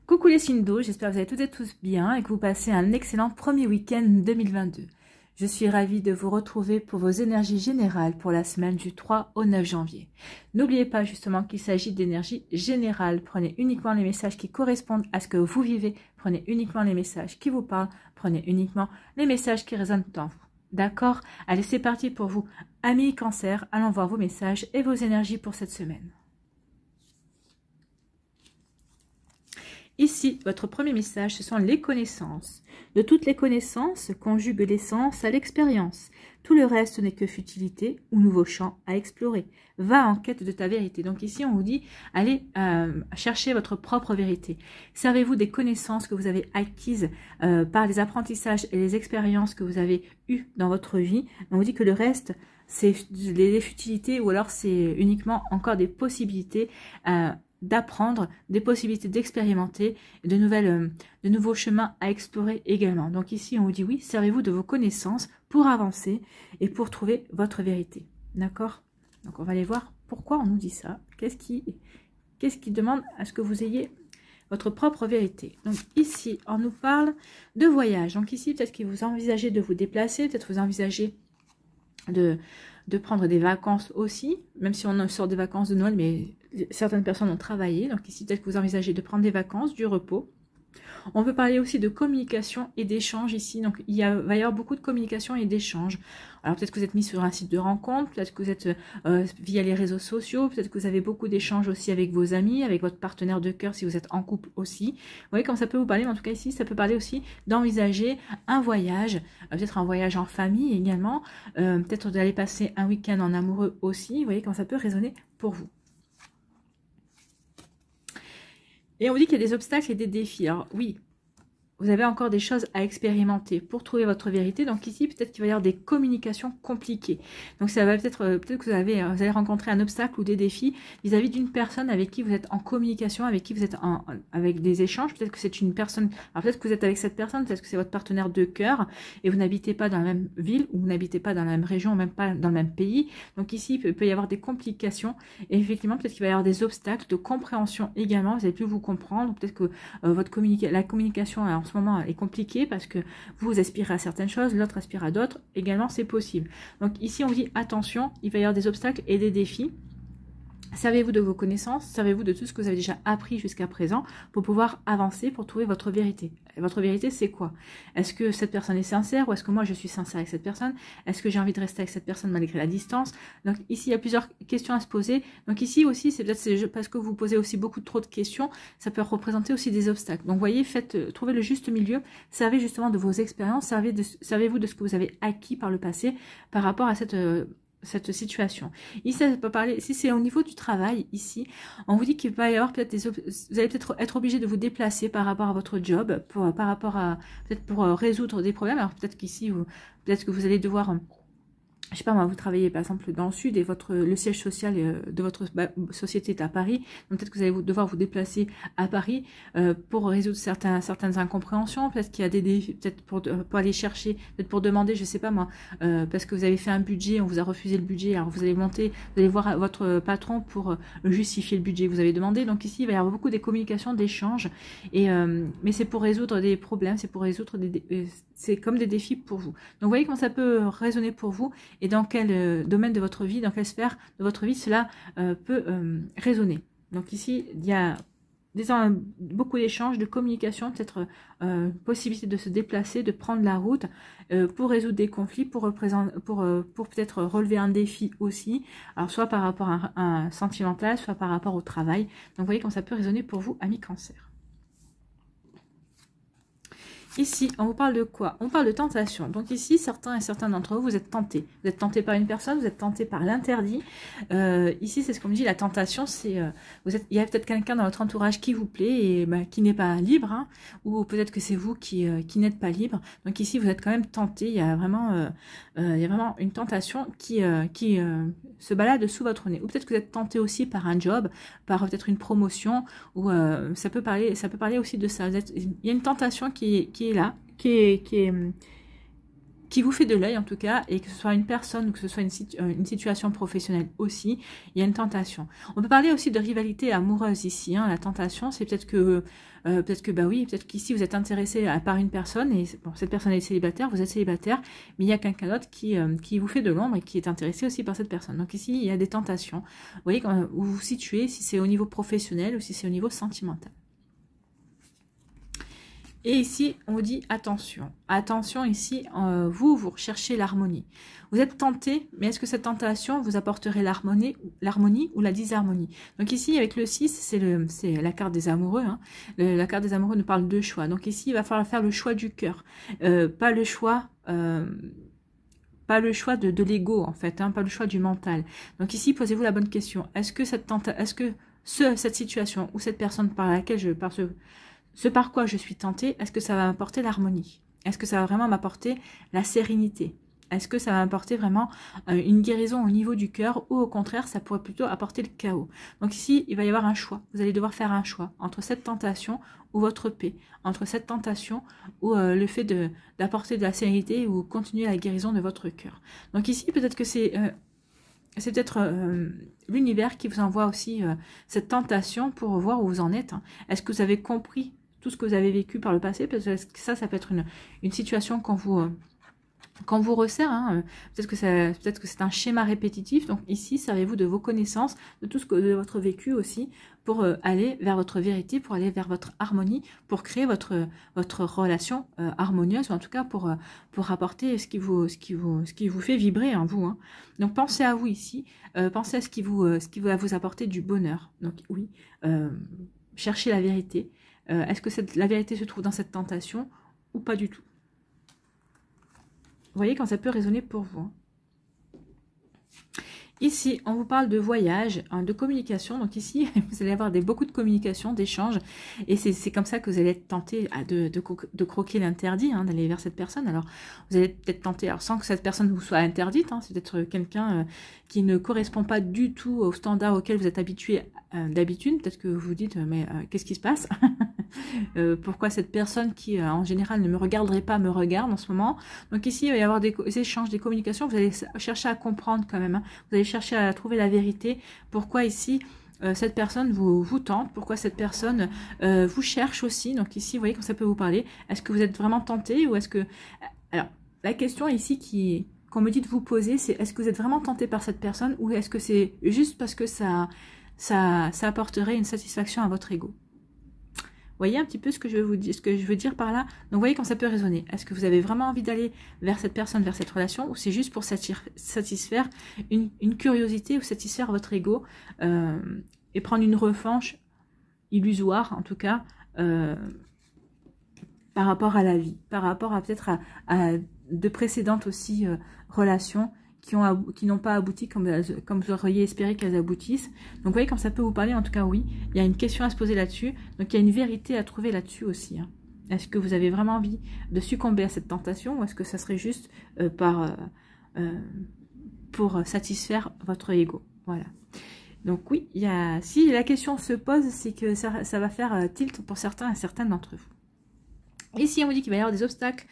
Coucou les signes d'eau, j'espère que vous allez toutes et tous bien et que vous passez un excellent premier week-end 2022. Je suis ravie de vous retrouver pour vos énergies générales pour la semaine du 3 au 9 janvier. N'oubliez pas justement qu'il s'agit d'énergie générale. Prenez uniquement les messages qui correspondent à ce que vous vivez. Prenez uniquement les messages qui vous parlent. Prenez uniquement les messages qui résonnent en vous. D'accord? Allez, c'est parti pour vous. Amis Cancer, allons voir vos messages et vos énergies pour cette semaine. Ici, votre premier message, ce sont les connaissances. De toutes les connaissances, conjugue l'essence à l'expérience. Tout le reste n'est que futilité ou nouveau champ à explorer. Va en quête de ta vérité. Donc ici, on vous dit, allez chercher votre propre vérité. Servez-vous des connaissances que vous avez acquises par les apprentissages et les expériences que vous avez eues dans votre vie. On vous dit que le reste, c'est des futilités ou alors c'est uniquement encore des possibilités d'apprendre, des possibilités d'expérimenter, de nouveaux chemins à explorer également. Donc ici, on vous dit oui, servez-vous de vos connaissances pour avancer et pour trouver votre vérité. D'accord? Donc on va aller voir pourquoi on nous dit ça. Qu'est-ce qui demande à ce que vous ayez votre propre vérité. Donc ici, on nous parle de voyage. Donc ici, peut-être que vous envisagez de vous déplacer, peut-être vous envisagez de prendre des vacances aussi, même si on sort des vacances de Noël, mais certaines personnes ont travaillé. Donc ici, peut-être que vous envisagez de prendre des vacances, du repos. On peut parler aussi de communication et d'échange ici. Donc va y avoir beaucoup de communication et d'échange. Alors peut-être que vous êtes mis sur un site de rencontre, peut-être que vous êtes via les réseaux sociaux, peut-être que vous avez beaucoup d'échanges aussi avec vos amis, avec votre partenaire de cœur si vous êtes en couple aussi. Vous voyez comme ça peut vous parler, mais en tout cas ici, ça peut parler aussi d'envisager un voyage, peut-être un voyage en famille également, peut-être d'aller passer un week-end en amoureux aussi. Vous voyez comme ça peut résonner pour vous. Et on dit qu'il y a des obstacles et des défis. Alors oui, vous avez encore des choses à expérimenter pour trouver votre vérité. Donc ici, peut-être qu'il va y avoir des communications compliquées. Donc ça va peut-être que vous allez rencontrer un obstacle ou des défis vis-à-vis d'une personne avec qui vous êtes en communication, avec qui vous êtes avec des échanges. Peut-être que c'est une personne, alors peut-être que vous êtes avec cette personne, peut-être que c'est votre partenaire de cœur et vous n'habitez pas dans la même ville ou vous n'habitez pas dans la même région, même pas dans le même pays. Donc ici, il peut y avoir des complications et effectivement, peut-être qu'il va y avoir des obstacles de compréhension également. Vous n'allez plus vous comprendre. Peut-être que la communication en ce moment est compliqué parce que vous aspirez à certaines choses, l'autre aspire à d'autres, également c'est possible. Donc ici on dit attention, il va y avoir des obstacles et des défis. Servez-vous de vos connaissances, servez-vous de tout ce que vous avez déjà appris jusqu'à présent pour pouvoir avancer, pour trouver votre vérité. Et votre vérité, c'est quoi? Est-ce que cette personne est sincère ou est-ce que moi je suis sincère avec cette personne? Est-ce que j'ai envie de rester avec cette personne malgré la distance? Donc ici, il y a plusieurs questions à se poser. Donc ici aussi, c'est peut-être parce que vous posez aussi beaucoup trop de questions, ça peut représenter aussi des obstacles. Donc voyez, trouvez le juste milieu, servez justement de vos expériences, servez-vous de ce que vous avez acquis par le passé par rapport à cette situation. Ici, ça peut parler, si c'est au niveau du travail, ici, on vous dit qu'il va y avoir peut-être vous allez peut-être être obligé de vous déplacer par rapport à votre job, par rapport à, peut-être pour résoudre des problèmes. Alors peut-être qu'ici, peut-être que vous allez devoir, je sais pas moi, vous travaillez par exemple dans le sud et le siège social de votre société est à Paris, donc peut-être que vous allez devoir vous déplacer à Paris pour résoudre certaines incompréhensions, peut-être qu'il y a des défis, peut-être pour aller chercher, peut-être pour demander, je sais pas moi, parce que vous avez fait un budget, on vous a refusé le budget, alors vous allez voir votre patron pour justifier le budget que vous avez demandé. Donc ici il va y avoir beaucoup des communications, d'échanges, mais c'est pour résoudre des problèmes, c'est pour résoudre c'est comme des défis pour vous. Donc vous voyez comment ça peut résonner pour vous et dans quel domaine de votre vie, dans quelle sphère de votre vie cela peut résonner. Donc ici, il y a beaucoup d'échanges, de communication, peut-être possibilité de se déplacer, de prendre la route pour résoudre des conflits, pour peut-être relever un défi aussi, alors soit par rapport à un sentimental, soit par rapport au travail. Donc vous voyez comment ça peut résonner pour vous, amis Cancer. Ici, on vous parle de quoi? On parle de tentation. Donc ici, certains d'entre vous, vous êtes tentés. Vous êtes tentés par une personne, vous êtes tentés par l'interdit. Ici, c'est ce qu'on me dit, la tentation, c'est... il y a peut-être quelqu'un dans votre entourage qui vous plaît et qui n'est pas libre, hein, ou peut-être que c'est vous qui n'êtes pas libre. Donc ici, vous êtes quand même tenté. Il y a vraiment une tentation qui se balade sous votre nez. Ou peut-être que vous êtes tenté aussi par un job, par peut-être une promotion, ou ça peut parler aussi de ça. Il y a une tentation qui est là, qui qui vous fait de l'œil en tout cas, et que ce soit une personne ou que ce soit une situation professionnelle aussi, il y a une tentation. On peut parler aussi de rivalité amoureuse ici, hein. La tentation, c'est peut-être que bah oui, peut-être qu'ici vous êtes intéressé par une personne, et bon, cette personne est célibataire, vous êtes célibataire, mais il y a quelqu'un d'autre qui vous fait de l'ombre et qui est intéressé aussi par cette personne. Donc ici, il y a des tentations. Vous voyez où vous vous situez, si c'est au niveau professionnel ou si c'est au niveau sentimental. Et ici, on vous dit attention. Attention ici, vous recherchez l'harmonie. Vous êtes tenté, mais est-ce que cette tentation vous apporterait l'harmonie ou la disharmonie? Donc ici, avec le 6, c'est la carte des amoureux. Hein. La carte des amoureux nous parle de choix. Donc ici, il va falloir faire le choix du cœur. Pas le choix de l'ego, en fait. Hein, pas le choix du mental. Donc ici, posez-vous la bonne question. Est-ce que cette situation ou cette personne par laquelle ce par quoi je suis tentée, est-ce que ça va m'apporter l'harmonie? Est-ce que ça va vraiment m'apporter la sérénité? Est-ce que ça va m'apporter vraiment une guérison au niveau du cœur, ou au contraire, ça pourrait plutôt apporter le chaos? Donc ici, il va y avoir un choix. Vous allez devoir faire un choix entre cette tentation ou votre paix, entre cette tentation ou le fait d'apporter de la sérénité ou continuer la guérison de votre cœur. Donc ici, peut-être que c'est peut-être l'univers qui vous envoie aussi cette tentation pour voir où vous en êtes. Hein. Est-ce que vous avez compris tout ce que vous avez vécu par le passé? Parce que ça peut être une situation quand vous resserre, hein, peut-être que c'est un schéma répétitif. Donc ici, servez-vous de vos connaissances, de votre vécu aussi, pour aller vers votre vérité, pour aller vers votre harmonie, pour créer votre relation harmonieuse, ou en tout cas pour apporter ce qui vous fait vibrer en vous. Hein. Donc pensez à vous ici, pensez à ce qui va vous apporter du bonheur. Donc oui, cherchez la vérité. Est-ce que la vérité se trouve dans cette tentation ou pas du tout? Vous voyez quand ça peut résonner pour vous. Hein. Ici, on vous parle de voyage, hein, de communication. Donc ici, vous allez avoir beaucoup de communication, d'échanges. Et c'est comme ça que vous allez être tenté de croquer l'interdit, hein, d'aller vers cette personne. Alors, vous allez peut-être tenté, alors sans que cette personne vous soit interdite, hein, c'est peut-être quelqu'un qui ne correspond pas du tout au standard auquel vous êtes habitué d'habitude. Peut-être que vous vous dites, mais qu'est-ce qui se passe? Pourquoi cette personne qui, en général, ne me regarderait pas, me regarde en ce moment? Donc ici, il va y avoir des échanges, des communications. Vous allez chercher à comprendre quand même. Hein. Vous allez chercher à trouver la vérité. Pourquoi ici cette personne vous tente, pourquoi cette personne vous cherche aussi. Donc ici, vous voyez quand ça peut vous parler. Est-ce que vous êtes vraiment tenté ou est-ce que... Alors, la question ici qu'on me dit de vous poser, c'est est-ce que vous êtes vraiment tenté par cette personne ou est-ce que c'est juste parce que ça apporterait une satisfaction à votre ego? Vous voyez un petit peu ce que je veux dire par là? Donc, vous voyez quand ça peut résonner. Est-ce que vous avez vraiment envie d'aller vers cette personne, vers cette relation, ou c'est juste pour satisfaire une curiosité ou satisfaire votre ego et prendre une revanche illusoire, en tout cas, par rapport à la vie, par rapport à peut-être à de précédentes aussi relations qui n'ont pas abouti comme vous auriez espéré qu'elles aboutissent. Donc vous voyez comme ça peut vous parler, en tout cas oui, il y a une question à se poser là-dessus, donc il y a une vérité à trouver là-dessus aussi. Hein. Est-ce que vous avez vraiment envie de succomber à cette tentation ou est-ce que ça serait juste pour satisfaire votre ego? Voilà. Donc oui, si la question se pose, c'est que ça va faire tilt pour certains et certaines d'entre vous. Ici, on vous dit qu'il va y avoir des obstacles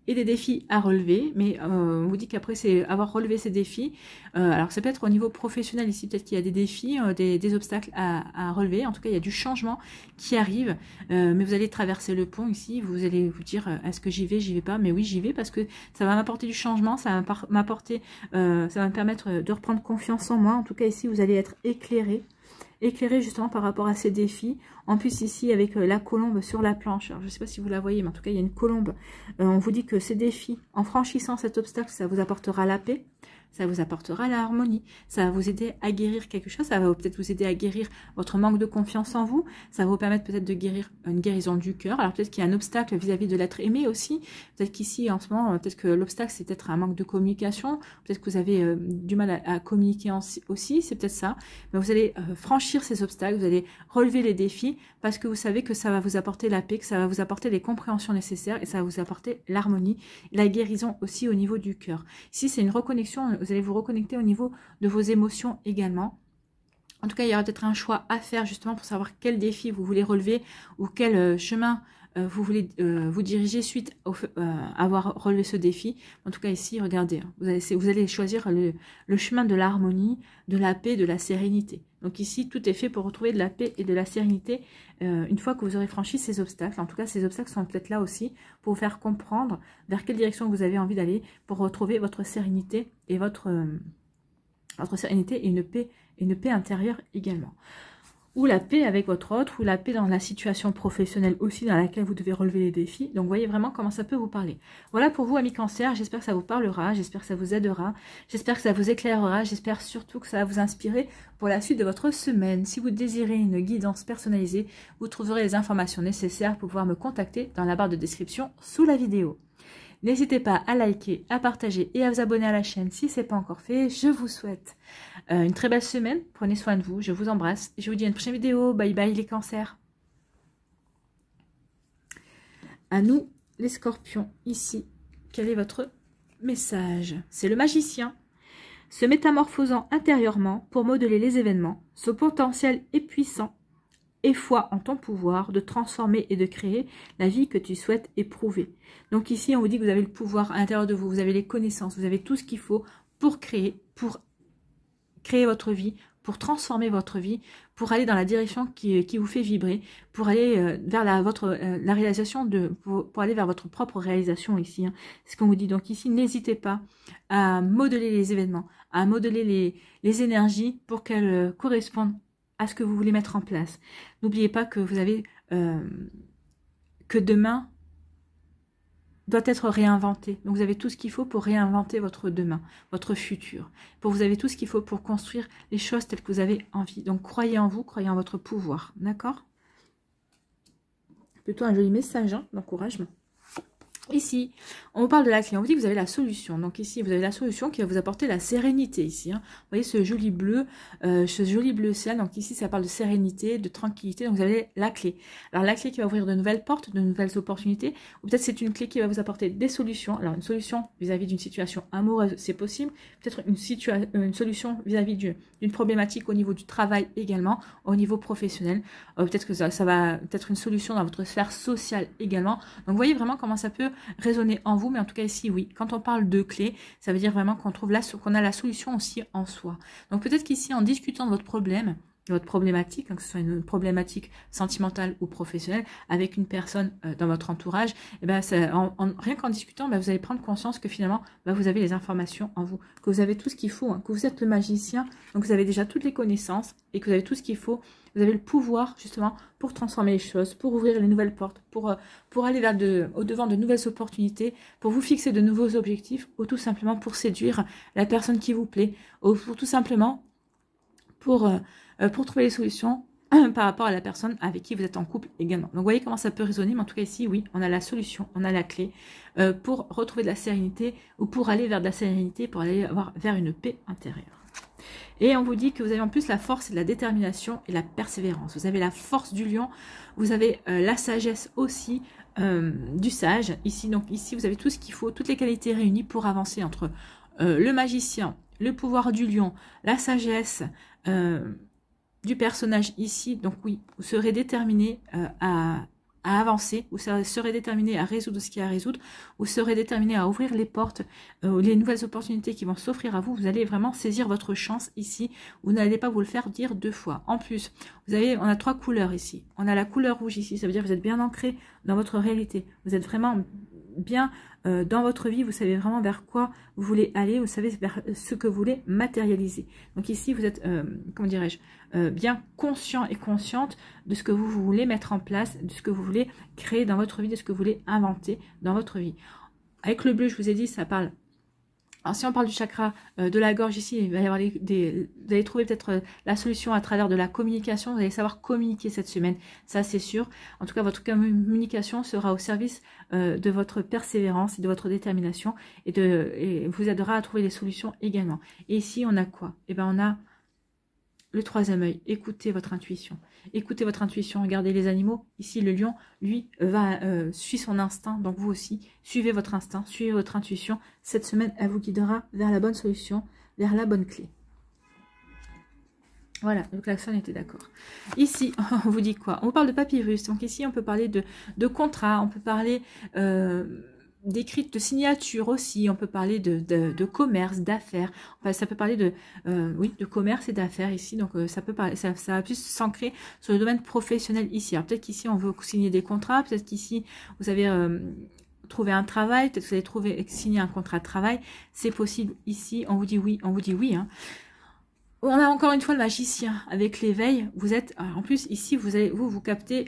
et des défis à relever, mais on vous dit qu'après c'est avoir relevé ces défis, alors ça peut être au niveau professionnel ici, peut-être qu'il y a des défis, des obstacles à relever, en tout cas il y a du changement qui arrive, mais vous allez traverser le pont ici, vous allez vous dire est-ce que j'y vais pas, mais oui j'y vais parce que ça va m'apporter du changement, ça va m'apporter, ça va me permettre de reprendre confiance en moi, en tout cas ici vous allez être éclairé justement par rapport à ces défis. En plus ici avec la colombe sur la planche, alors je ne sais pas si vous la voyez, mais en tout cas il y a une colombe. On vous dit que ces défis, en franchissant cet obstacle, ça vous apportera la paix, ça vous apportera l'harmonie, ça va vous aider à guérir quelque chose, ça va peut-être vous aider à guérir votre manque de confiance en vous, ça va vous permettre peut-être de guérir une guérison du cœur. Alors peut-être qu'il y a un obstacle vis-à-vis de l'être aimé aussi, peut-être qu'ici en ce moment, peut-être que l'obstacle c'est peut-être un manque de communication, peut-être que vous avez du mal à communiquer aussi, c'est peut-être ça, mais vous allez franchir ces obstacles, vous allez relever les défis parce que vous savez que ça va vous apporter la paix, que ça va vous apporter les compréhensions nécessaires et ça va vous apporter l'harmonie, la guérison aussi au niveau du cœur. Ici c'est une reconnexion, vous allez vous reconnecter au niveau de vos émotions également. En tout cas, il y aura peut-être un choix à faire justement pour savoir quel défi vous voulez relever ou quel chemin vous voulez vous diriger suite à avoir relevé ce défi. En tout cas ici, regardez, hein, vous allez choisir le chemin de l'harmonie, de la paix, de la sérénité. Donc ici, tout est fait pour retrouver de la paix et de la sérénité une fois que vous aurez franchi ces obstacles. En tout cas, ces obstacles sont peut-être là aussi pour vous faire comprendre vers quelle direction vous avez envie d'aller pour retrouver votre sérénité et votre sérénité et une paix intérieure également. Ou la paix avec votre autre, ou la paix dans la situation professionnelle aussi dans laquelle vous devez relever les défis. Donc, voyez vraiment comment ça peut vous parler. Voilà pour vous, amis Cancer. J'espère que ça vous parlera, j'espère que ça vous aidera, j'espère que ça vous éclairera, j'espère surtout que ça va vous inspirer pour la suite de votre semaine. Si vous désirez une guidance personnalisée, vous trouverez les informations nécessaires pour pouvoir me contacter dans la barre de description sous la vidéo. N'hésitez pas à liker, à partager et à vous abonner à la chaîne si ce n'est pas encore fait. Je vous souhaite une très belle semaine. Prenez soin de vous. Je vous embrasse. Je vous dis à une prochaine vidéo. Bye bye les cancers. À nous les scorpions. Ici, quel est votre message? C'est le magicien. Se métamorphosant intérieurement pour modeler les événements, ce potentiel est puissant. Et foi en ton pouvoir de transformer et de créer la vie que tu souhaites éprouver. Donc ici, on vous dit que vous avez le pouvoir à l'intérieur de vous, vous avez les connaissances, vous avez tout ce qu'il faut pour créer votre vie, pour transformer votre vie, pour aller dans la direction qui vous fait vibrer, pour aller vers la réalisation, pour aller vers votre propre réalisation ici. Hein. C'est ce qu'on vous dit. Donc ici, n'hésitez pas à modeler les événements, à modeler les énergies pour qu'elles correspondent à ce que vous voulez mettre en place. N'oubliez pas que vous avez que demain doit être réinventé. Donc vous avez tout ce qu'il faut pour réinventer votre demain, votre futur. Vous avez tout ce qu'il faut pour construire les choses telles que vous avez envie. Donc croyez en vous, croyez en votre pouvoir. D'accord? Plutôt un joli message d'encouragement. Ici, on vous parle de la clé, on vous dit que vous avez la solution. Donc ici, vous avez la solution qui va vous apporter la sérénité ici. Hein. Vous voyez ce joli bleu ciel. Donc ici, ça parle de sérénité, de tranquillité. Donc vous avez la clé. Alors la clé qui va ouvrir de nouvelles portes, de nouvelles opportunités. Ou peut-être c'est une clé qui va vous apporter des solutions. Alors une solution vis-à-vis d'une situation amoureuse, c'est possible. Peut-être une solution vis-à-vis d'une problématique au niveau du travail également, au niveau professionnel. Peut-être que ça va être une solution dans votre sphère sociale également. Donc vous voyez vraiment comment ça peut résonner en vous, mais en tout cas ici oui, quand on parle de clé, ça veut dire vraiment qu'on a la solution aussi en soi. Donc peut-être qu'ici en discutant de votre problème, de votre problématique, hein, que ce soit une problématique sentimentale ou professionnelle, avec une personne dans votre entourage, et ben rien qu'en discutant, vous allez prendre conscience que finalement vous avez les informations en vous, que vous avez tout ce qu'il faut, hein, que vous êtes le magicien, donc vous avez déjà toutes les connaissances et que vous avez tout ce qu'il faut. Vous avez le pouvoir justement pour transformer les choses, pour ouvrir les nouvelles portes, pour aller au-devant de nouvelles opportunités, pour vous fixer de nouveaux objectifs, ou tout simplement pour séduire la personne qui vous plaît, ou pour tout simplement pour trouver les solutions par rapport à la personne avec qui vous êtes en couple également. Donc vous voyez comment ça peut résonner, mais en tout cas ici, oui, on a la solution, on a la clé pour retrouver de la sérénité, ou pour aller vers de la sérénité, pour aller vers une paix intérieure. Et on vous dit que vous avez en plus la force et la détermination et la persévérance. Vous avez la force du lion, vous avez la sagesse aussi du sage. Ici, donc ici, vous avez tout ce qu'il faut, toutes les qualités réunies pour avancer entre le magicien, le pouvoir du lion, la sagesse du personnage ici. Donc oui, vous serez déterminé à avancer, vous serez déterminé à résoudre ce qu'il y a à résoudre, vous serez déterminé à ouvrir les portes, les nouvelles opportunités qui vont s'offrir à vous. Vous allez vraiment saisir votre chance ici, vous n'allez pas vous le faire dire deux fois. En plus, on a 3 couleurs ici. On a la couleur rouge ici, ça veut dire que vous êtes bien ancré dans votre réalité, vous êtes vraiment bien dans votre vie, vous savez vraiment vers quoi vous voulez aller, vous savez vers ce que vous voulez matérialiser. Donc ici, vous êtes, comment dirais-je, bien conscient et consciente de ce que vous voulez mettre en place, de ce que vous voulez créer dans votre vie, de ce que vous voulez inventer dans votre vie. Avec le bleu, je vous ai dit, ça parle... Alors si on parle du chakra de la gorge ici, il va y avoir vous allez trouver peut-être la solution à travers de la communication. Vous allez savoir communiquer cette semaine, ça c'est sûr. En tout cas, votre communication sera au service de votre persévérance et de votre détermination et vous aidera à trouver les solutions également. Et ici, on a quoi? Eh bien, on a le 3e œil. Écoutez votre intuition. Écoutez votre intuition. Regardez les animaux. Ici, le lion, lui, suit son instinct. Donc, vous aussi, suivez votre instinct, suivez votre intuition. Cette semaine, elle vous guidera vers la bonne solution, vers la bonne clé. Voilà, le klaxon était d'accord. Ici, on vous dit quoi? On vous parle de papyrus. Donc ici, on peut parler de contrat, on peut parler d'écrit, de signature aussi, on peut parler de commerce, d'affaires. Enfin, ça peut parler oui, de commerce et d'affaires ici. Donc ça peut parler, ça va plus s'ancrer sur le domaine professionnel ici. Alors peut-être qu'ici, on veut signer des contrats, peut-être qu'ici, vous avez trouvé un travail, peut-être que vous allez signer un contrat de travail. C'est possible ici, on vous dit oui, hein. On a encore une fois le magicien avec l'éveil. Vous êtes, en plus ici, vous captez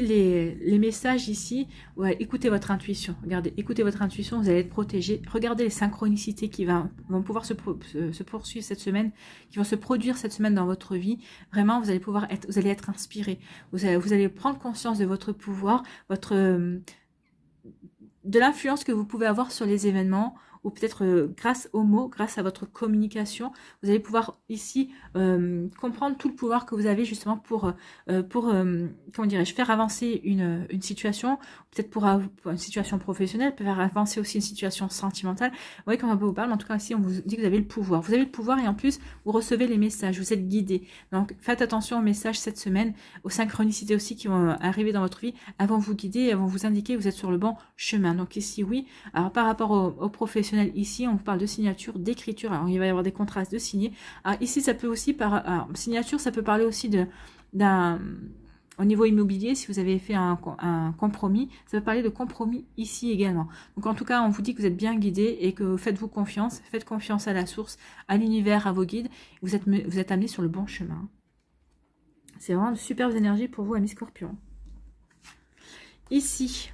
les messages ici. Ouais, écoutez votre intuition. Regardez, écoutez votre intuition, vous allez être protégé. Regardez les synchronicités qui vont pouvoir se poursuivre cette semaine, qui vont se produire cette semaine dans votre vie. Vraiment, vous allez être inspiré. Vous allez prendre conscience de votre pouvoir, de l'influence que vous pouvez avoir sur les événements, ou peut-être grâce aux mots, grâce à votre communication, vous allez pouvoir ici comprendre tout le pouvoir que vous avez justement pour comment dirais-je, faire avancer une situation, peut-être pour une situation professionnelle, peut faire avancer aussi une situation sentimentale. Vous voyez comment on vous parle, en tout cas ici on vous dit que vous avez le pouvoir. Vous avez le pouvoir et en plus vous recevez les messages, vous êtes guidé. Donc faites attention aux messages cette semaine, aux synchronicités aussi qui vont arriver dans votre vie, elles vont vous guider, elles vont vous indiquer que vous êtes sur le bon chemin. Donc ici oui, alors par rapport aux professionnels, ici on vous parle de signature, d'écriture, alors il va y avoir des contrats de signer. Alors ici ça peut aussi, signature ça peut parler aussi au niveau immobilier, si vous avez fait un compromis, ça peut parler de compromis ici également. Donc en tout cas on vous dit que vous êtes bien guidé et que faites-vous confiance, faites confiance à la source, à l'univers, à vos guides, vous êtes amené sur le bon chemin. C'est vraiment de superbes énergies pour vous, amis Scorpion. Ici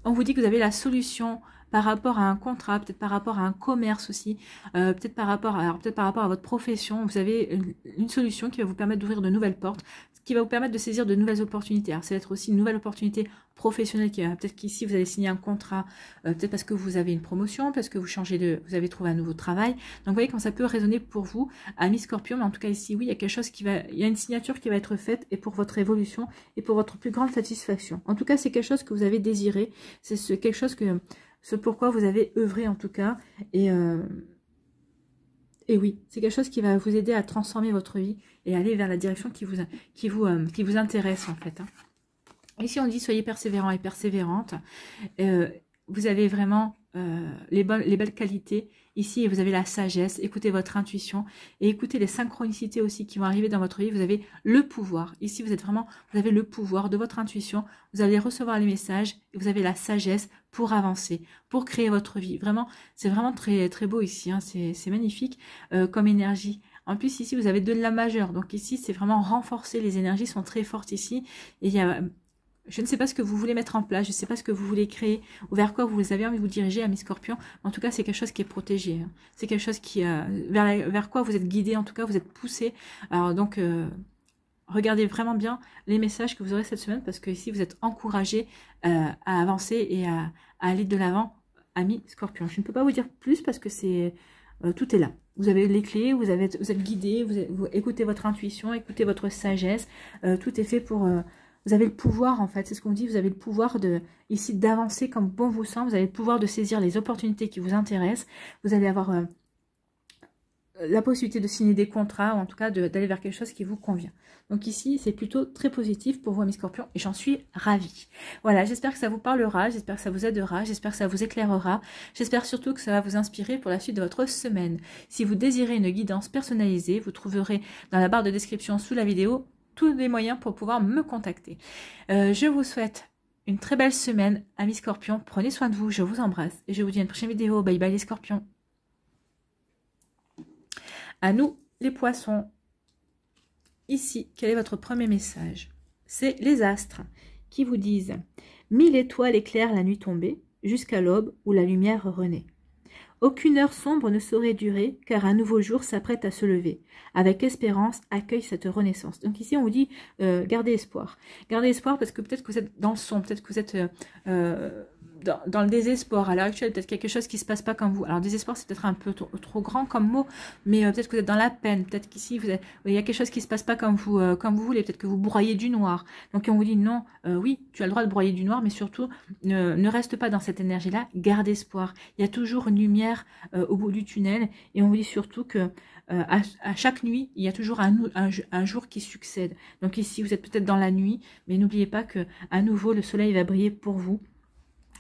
on vous dit que vous avez la solution par rapport à un contrat, peut-être par rapport à un commerce aussi, peut-être par rapport à votre profession, vous avez une solution qui va vous permettre d'ouvrir de nouvelles portes, qui va vous permettre de saisir de nouvelles opportunités. Alors, c'est peut-être aussi une nouvelle opportunité professionnelle, peut-être qu'ici, vous allez signer un contrat, peut-être parce que vous avez une promotion, parce que vous avez trouvé un nouveau travail. Donc, vous voyez comment ça peut résonner pour vous, amis Scorpion, mais en tout cas, ici, oui, il y a quelque chose il y a une signature qui va être faite, et pour votre évolution, et pour votre plus grande satisfaction. En tout cas, c'est quelque chose que vous avez désiré, c'est quelque chose ce pourquoi vous avez œuvré en tout cas. Et oui, c'est quelque chose qui va vous aider à transformer votre vie et aller vers la direction qui vous intéresse en fait. Ici on dit soyez persévérants et persévérantes. Vous avez vraiment les belles qualités. Ici, vous avez la sagesse, écoutez votre intuition et écoutez les synchronicités aussi qui vont arriver dans votre vie. Vous avez le pouvoir. Ici, vous avez le pouvoir de votre intuition. Vous allez recevoir les messages et vous avez la sagesse pour avancer, pour créer votre vie. Vraiment, c'est vraiment très, très beau ici. Hein. C'est magnifique comme énergie. En plus, ici, vous avez de la majeure. Donc ici, c'est vraiment renforcé. Les énergies sont très fortes ici. Et il y a... Je ne sais pas ce que vous voulez mettre en place, je ne sais pas ce que vous voulez créer, ou vers quoi vous avez envie de vous diriger, amis Scorpion. En tout cas, c'est quelque chose qui est protégé. Hein. C'est quelque chose qui vers quoi vous êtes guidé, en tout cas, vous êtes poussé. Alors donc, regardez vraiment bien les messages que vous aurez cette semaine, parce que ici, vous êtes encouragé à avancer et à aller de l'avant, amis Scorpion. Je ne peux pas vous dire plus, parce que tout est là. Vous avez les clés, vous êtes guidé, vous écoutez votre intuition, écoutez votre sagesse. Tout est fait pour... Vous avez le pouvoir, en fait, c'est ce qu'on dit, vous avez le pouvoir ici d'avancer comme bon vous semble, vous avez le pouvoir de saisir les opportunités qui vous intéressent, vous allez avoir la possibilité de signer des contrats, ou en tout cas d'aller vers quelque chose qui vous convient. Donc ici, c'est plutôt très positif pour vous, amis Scorpions, et j'en suis ravie. Voilà, j'espère que ça vous parlera, j'espère que ça vous aidera, j'espère que ça vous éclairera, j'espère surtout que ça va vous inspirer pour la suite de votre semaine. Si vous désirez une guidance personnalisée, vous trouverez dans la barre de description sous la vidéo tous les moyens pour pouvoir me contacter. Je vous souhaite une très belle semaine, amis Scorpions. Prenez soin de vous, je vous embrasse. Et je vous dis à une prochaine vidéo. Bye bye les Scorpions. À nous, les poissons. Ici, quel est votre premier message? C'est les astres qui vous disent « 1000 étoiles éclairent la nuit tombée, jusqu'à l'aube où la lumière renaît. Aucune heure sombre ne saurait durer, car un nouveau jour s'apprête à se lever. Avec espérance, accueille cette renaissance. » Donc ici, on vous dit, gardez espoir. Gardez espoir parce que peut-être que vous êtes dans le son, peut-être que vous êtes dans le désespoir. À l'heure actuelle, peut-être quelque chose qui ne se passe pas comme vous. Alors, désespoir, c'est peut-être un peu trop grand comme mot, mais peut-être que vous êtes dans la peine. Peut-être qu'ici, il y a quelque chose qui ne se passe pas comme vous voulez. Peut-être que vous broyez du noir. Donc, on vous dit, non, oui, tu as le droit de broyer du noir, mais surtout, ne reste pas dans cette énergie-là. Garde espoir. Il y a toujours une lumière au bout du tunnel. Et on vous dit surtout que à chaque nuit, il y a toujours un jour qui succède. Donc ici, vous êtes peut-être dans la nuit, mais n'oubliez pas que à nouveau, le soleil va briller pour vous.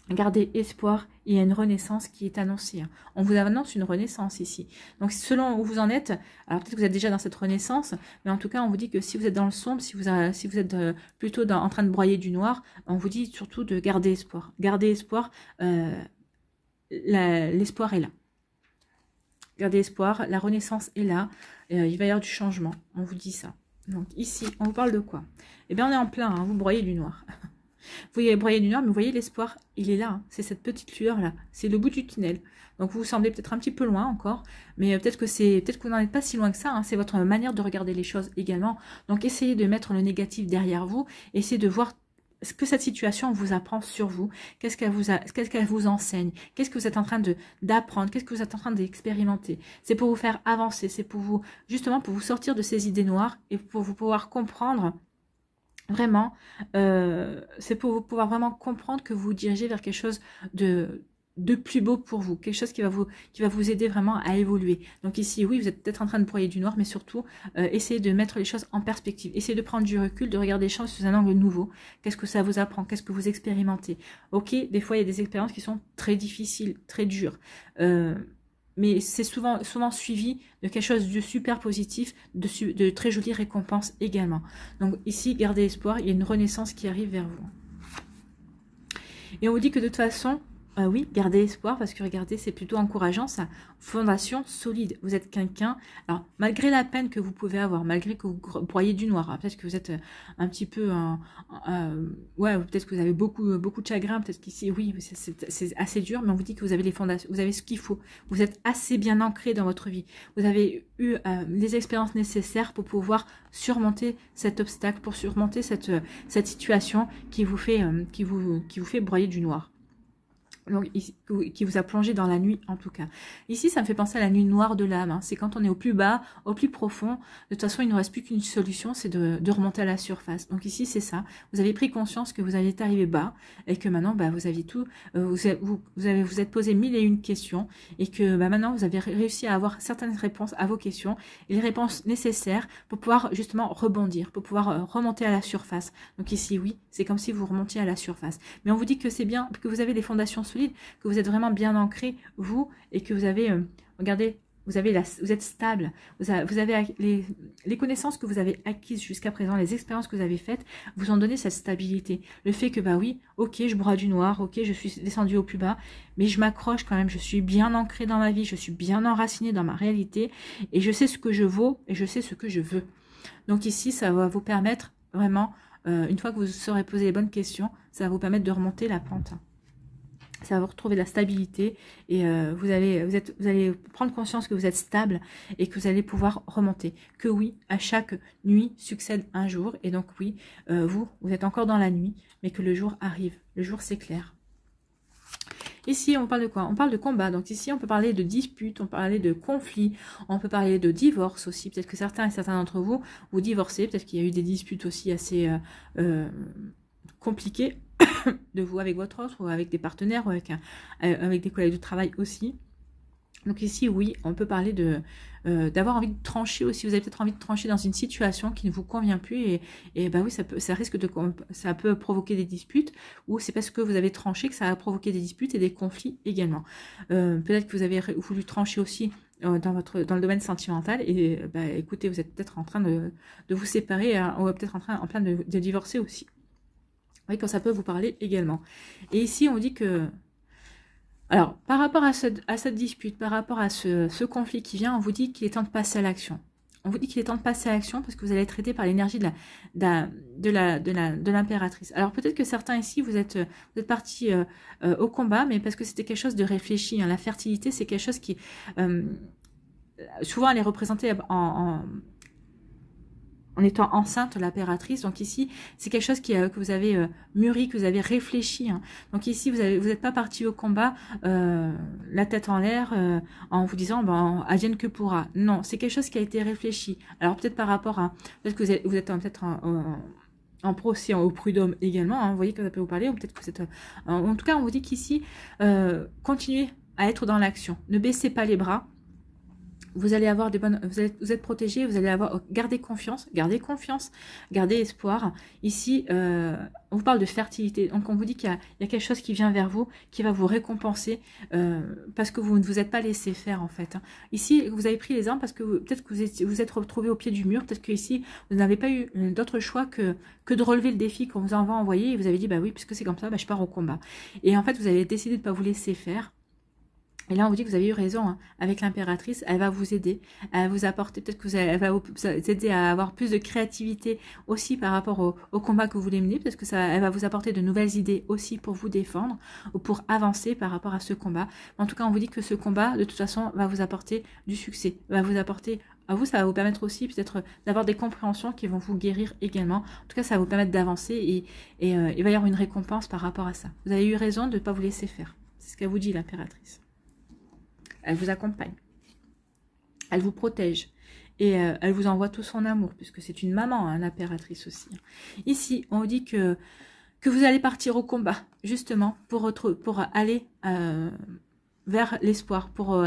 Gardez espoir, il y a une renaissance qui est annoncée. On vous annonce une renaissance ici. Donc selon où vous en êtes, alors peut-être que vous êtes déjà dans cette renaissance, mais en tout cas on vous dit que si vous êtes dans le sombre, si vous êtes plutôt en train de broyer du noir, on vous dit surtout de garder espoir. Gardez espoir, l'espoir est là. Gardez espoir, la renaissance est là, il va y avoir du changement, on vous dit ça. Donc ici, on vous parle de quoi? Eh bien on est en plein, hein, vous broyez du noir. Vous broyez du noir, mais vous voyez l'espoir, il est là. Hein. C'est cette petite lueur-là. C'est le bout du tunnel. Donc vous semblez peut-être un petit peu loin encore, mais peut-être que vous n'en êtes pas si loin que ça. Hein. C'est votre manière de regarder les choses également. Donc essayez de mettre le négatif derrière vous. Essayez de voir ce que cette situation vous apprend sur vous. Qu'est-ce qu'elle vous enseigne? Qu'est-ce que vous êtes en train d'apprendre? Qu'est-ce que vous êtes en train d'expérimenter? C'est pour vous faire avancer. C'est pour vous, justement, pour vous sortir de ces idées noires et pour vous pouvoir comprendre. Vraiment, c'est pour vous pouvoir vraiment comprendre que vous vous dirigez vers quelque chose de plus beau pour vous, quelque chose qui va vous aider vraiment à évoluer. Donc ici, oui, vous êtes peut-être en train de broyer du noir, mais surtout, essayez de mettre les choses en perspective. Essayez de prendre du recul, de regarder les choses sous un angle nouveau. Qu'est-ce que ça vous apprend? Qu'est-ce que vous expérimentez? Ok, des fois, il y a des expériences qui sont très difficiles, très dures. Mais c'est souvent suivi de quelque chose de super positif, de très jolies récompenses également. Donc ici, gardez espoir, il y a une renaissance qui arrive vers vous. Et on vous dit que de toute façon, oui, gardez espoir, parce que regardez, c'est plutôt encourageant, ça. Fondation solide. Vous êtes quelqu'un, alors malgré la peine que vous pouvez avoir, malgré que vous broyez du noir, hein, peut-être que vous êtes un petit peu, ouais, peut-être que vous avez beaucoup de chagrin, peut-être qu'ici, oui, c'est assez dur, mais on vous dit que vous avez les fondations, vous avez ce qu'il faut. Vous êtes assez bien ancré dans votre vie. Vous avez eu les expériences nécessaires pour pouvoir surmonter cet obstacle, pour surmonter cette situation qui vous fait broyer du noir. Donc, qui vous a plongé dans la nuit en tout cas. Ici, ça me fait penser à la nuit noire de l'âme. Hein. C'est quand on est au plus bas, au plus profond. De toute façon, il ne nous reste plus qu'une solution, c'est de remonter à la surface. Donc ici, c'est ça. Vous avez pris conscience que vous alliez arriver bas et que maintenant, bah, vous aviez tout. Vous êtes posé 1001 questions et que bah, maintenant, vous avez réussi à avoir certaines réponses à vos questions et les réponses nécessaires pour pouvoir justement rebondir, pour pouvoir remonter à la surface. Donc ici, oui, c'est comme si vous remontiez à la surface. Mais on vous dit que c'est bien, que vous avez des fondations solides, que vous êtes vraiment bien ancré, vous, et que vous avez, regardez, vous êtes stable, vous avez les connaissances que vous avez acquises jusqu'à présent, les expériences que vous avez faites, vous ont donné cette stabilité. Le fait que, bah oui, ok, je broie du noir, ok, je suis descendue au plus bas, mais je m'accroche quand même, je suis bien ancrée dans ma vie, je suis bien enracinée dans ma réalité, et je sais ce que je vaux, et je sais ce que je veux. Donc ici, ça va vous permettre vraiment, une fois que vous saurez poser les bonnes questions, ça va vous permettre de remonter la pente. Ça va vous retrouver de la stabilité et vous allez prendre conscience que vous êtes stable et que vous allez pouvoir remonter. Que oui, à chaque nuit succède un jour et donc oui, vous êtes encore dans la nuit, mais que le jour arrive. Le jour s'éclaire. Ici, on parle de quoi? On parle de combat. Donc ici, on peut parler de disputes, on peut parler de conflits, on peut parler de divorce aussi. Peut-être que certains d'entre vous, vous divorcez. Peut-être qu'il y a eu des disputes aussi assez compliquées de vous avec votre autre ou avec des partenaires ou avec des collègues de travail aussi. Donc ici, oui, on peut parler d'avoir envie de trancher aussi. Vous avez peut-être envie de trancher dans une situation qui ne vous convient plus et bah oui, ça peut provoquer des disputes ou c'est parce que vous avez tranché que ça a provoqué des disputes et des conflits également. Peut-être que vous avez voulu trancher aussi dans le domaine sentimental et bah écoutez, vous êtes peut-être en train de vous séparer ou peut-être en plein de divorcer aussi. Oui, quand ça peut vous parler également. Et ici, on dit que... Alors, par rapport à cette dispute, par rapport à ce conflit qui vient, on vous dit qu'il est temps de passer à l'action. On vous dit qu'il est temps de passer à l'action parce que vous allez être traité par l'énergie de l'impératrice. Alors, peut-être que certains ici, vous êtes partis au combat, mais parce que c'était quelque chose de réfléchi. Hein. La fertilité, c'est quelque chose qui... souvent, elle est représentée en étant enceinte, l'impératrice. Donc ici, c'est quelque chose que vous avez mûri, que vous avez réfléchi. Hein. Donc ici, vous n'êtes pas parti au combat la tête en l'air en vous disant ben, advienne que pourra. Non, c'est quelque chose qui a été réfléchi. Alors peut-être par rapport à... Peut-être que vous êtes peut-être en procès, au prud'homme également. Hein. Vous voyez que ça peut vous parler. Ou peut-être que vous êtes... en tout cas, on vous dit qu'ici, continuez à être dans l'action. Ne baissez pas les bras. Vous allez avoir des bonnes, vous êtes protégé, vous allez avoir, gardez confiance, gardez espoir. Ici, on vous parle de fertilité, donc on vous dit qu'il y a quelque chose qui vient vers vous, qui va vous récompenser, parce que vous ne vous êtes pas laissé faire en fait. Ici, vous avez pris les armes parce que peut-être que vous êtes retrouvé au pied du mur, peut-être que ici, vous n'avez pas eu d'autre choix que de relever le défi qu'on vous a envoyé, et vous avez dit, bah oui, puisque c'est comme ça, bah, je pars au combat. Et en fait, vous avez décidé de ne pas vous laisser faire. Et là, on vous dit que vous avez eu raison, hein. Avec l'impératrice, elle va vous aider, elle va vous apporter, peut-être que elle va vous aider à avoir plus de créativité aussi par rapport au combat que vous voulez mener, parce que elle va vous apporter de nouvelles idées aussi pour vous défendre ou pour avancer par rapport à ce combat. En tout cas, on vous dit que ce combat, de toute façon, va vous apporter du succès, va vous apporter à vous, ça va vous permettre aussi peut-être d'avoir des compréhensions qui vont vous guérir également. En tout cas, ça va vous permettre d'avancer et il va y avoir une récompense par rapport à ça. Vous avez eu raison de ne pas vous laisser faire. C'est ce qu'elle vous dit, l'impératrice. Elle vous accompagne, elle vous protège et elle vous envoie tout son amour, puisque c'est une maman, hein, l'impératrice aussi. Ici, on vous dit que vous allez partir au combat, justement, pour aller vers l'espoir, pour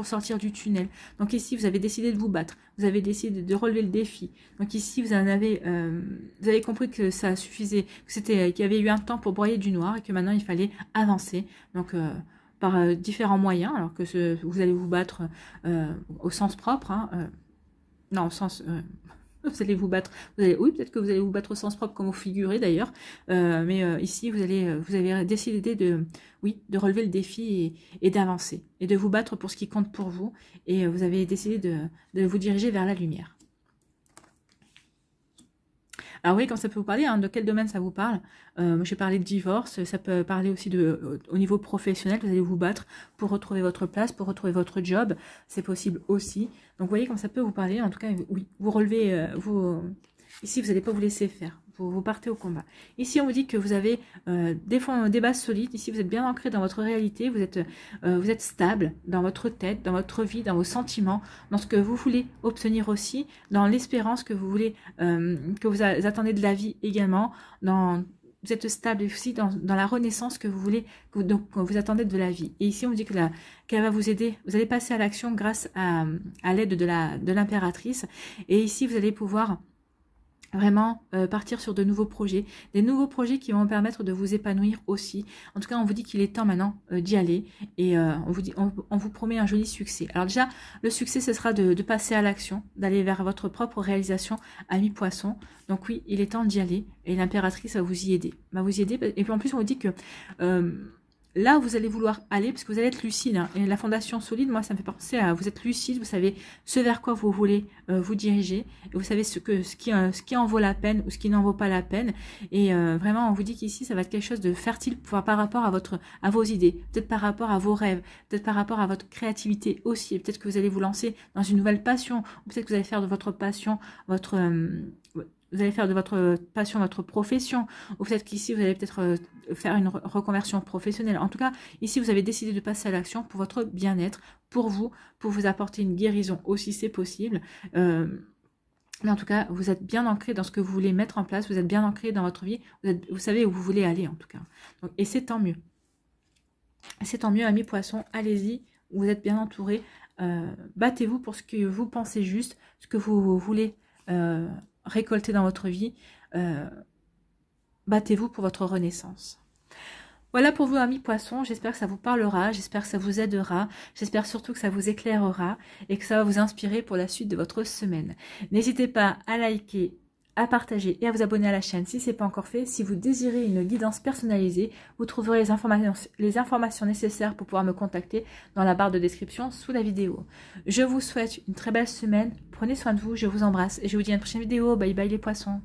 sortir du tunnel. Donc ici, vous avez décidé de vous battre, vous avez décidé de relever le défi. Donc ici, vous avez compris que ça suffisait, qu'il y avait eu un temps pour broyer du noir et que maintenant, il fallait avancer. Donc, par différents moyens, alors que vous allez vous battre au sens propre, hein, non, au sens... vous allez vous battre, oui, peut-être que vous allez vous battre au sens propre comme au figuré d'ailleurs, mais ici, vous avez décidé de relever le défi et d'avancer, et de vous battre pour ce qui compte pour vous, et vous avez décidé de vous diriger vers la lumière. Alors oui, quand ça peut vous parler, hein, de quel domaine ça vous parle? J'ai parlé de divorce, ça peut parler aussi au niveau professionnel, vous allez vous battre pour retrouver votre place, pour retrouver votre job, c'est possible aussi. Donc vous voyez comme ça peut vous parler, en tout cas, oui, vous relevez, ici vous n'allez pas vous laisser faire. Vous partez au combat. Ici, on vous dit que vous avez des bases solides. Ici, vous êtes bien ancré dans votre réalité. Vous êtes stable dans votre tête, dans votre vie, dans vos sentiments, dans ce que vous voulez obtenir aussi, dans l'espérance que vous voulez, que vous attendez de la vie également. Vous êtes stable aussi dans la renaissance que vous voulez, que vous attendez de la vie. Et ici, on vous dit qu'elle va vous aider. Vous allez passer à l'action grâce à l'aide de l'impératrice. Et ici, vous allez pouvoir vraiment partir sur de nouveaux projets, des nouveaux projets qui vont vous permettre de vous épanouir aussi. En tout cas, on vous dit qu'il est temps maintenant d'y aller, et on vous promet un joli succès. Alors déjà, le succès, ce sera de passer à l'action, d'aller vers votre propre réalisation à mi-poisson. Donc oui, il est temps d'y aller, et l'impératrice va vous y aider. Et puis en plus, on vous dit que là, vous allez vouloir aller, parce que vous allez être lucide, hein. Et la fondation solide, moi, ça me fait penser à vous êtes lucide, vous savez ce vers quoi vous voulez vous diriger, et vous savez ce qui en vaut la peine ou ce qui n'en vaut pas la peine. Et vraiment, on vous dit qu'ici, ça va être quelque chose de fertile par rapport à vos idées, peut-être par rapport à vos rêves, peut-être par rapport à votre créativité aussi. Peut-être que vous allez vous lancer dans une nouvelle passion, ou peut-être que vous allez faire de votre passion votre profession, ou peut-être qu'ici vous allez peut-être faire une reconversion professionnelle. En tout cas, ici vous avez décidé de passer à l'action pour votre bien-être, pour vous apporter une guérison aussi, c'est possible. Mais en tout cas, vous êtes bien ancré dans ce que vous voulez mettre en place, vous êtes bien ancré dans votre vie, vous savez où vous voulez aller en tout cas. Donc, et c'est tant mieux. C'est tant mieux, amis poissons, allez-y, vous êtes bien entourés. Battez-vous pour ce que vous pensez juste, ce que vous voulez récolter dans votre vie. Battez-vous pour votre renaissance. Voilà pour vous, amis poissons, j'espère que ça vous parlera, j'espère que ça vous aidera, j'espère surtout que ça vous éclairera et que ça va vous inspirer pour la suite de votre semaine. N'hésitez pas à liker, à partager et à vous abonner à la chaîne si ce n'est pas encore fait. Si vous désirez une guidance personnalisée, vous trouverez les informations nécessaires pour pouvoir me contacter dans la barre de description sous la vidéo. Je vous souhaite une très belle semaine, prenez soin de vous, je vous embrasse et je vous dis à une prochaine vidéo. Bye bye les poissons.